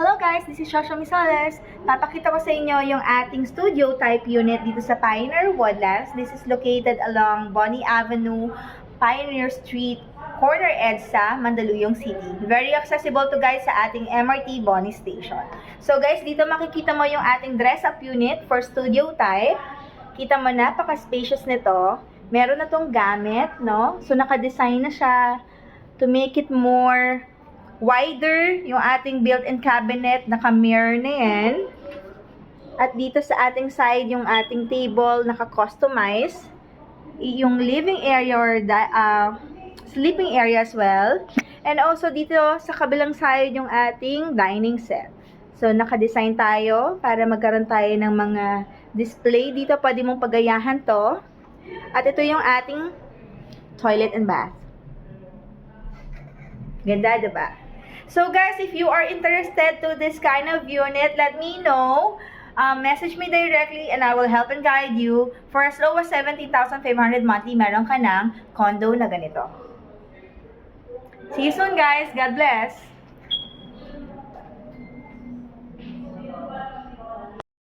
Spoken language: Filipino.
Hello guys, this is Shosha Misales. Papakita ko sa inyo yung ating studio type unit dito sa Pioneer Woodlands. This is located along Bonnie Avenue, Pioneer Street, corner EDSA, Mandaluyong City. Very accessible to guys sa ating MRT Bonnie Station. So guys, dito makikita mo yung ating dress-up unit for studio type. Kita mo, napaka-spacious nito. Meron na tong gamit, no? So naka-design na siya to make it more wider yung ating built-in cabinet, naka-mirror na yan. At dito sa ating side, yung ating table, naka-customize. Yung living area or sleeping area as well. And also dito sa kabilang side, yung ating dining set. So, naka-design tayo para magkaroon tayo ng mga display. Dito, pwede mong pagayahan to. At ito yung ating toilet and bath. Ganda, diba? So guys, if you are interested to this kind of unit, let me know. Message me directly and I will help and guide you. For as low as 70,500 monthly, meron ka ng condo na ganito. See you soon guys. God bless.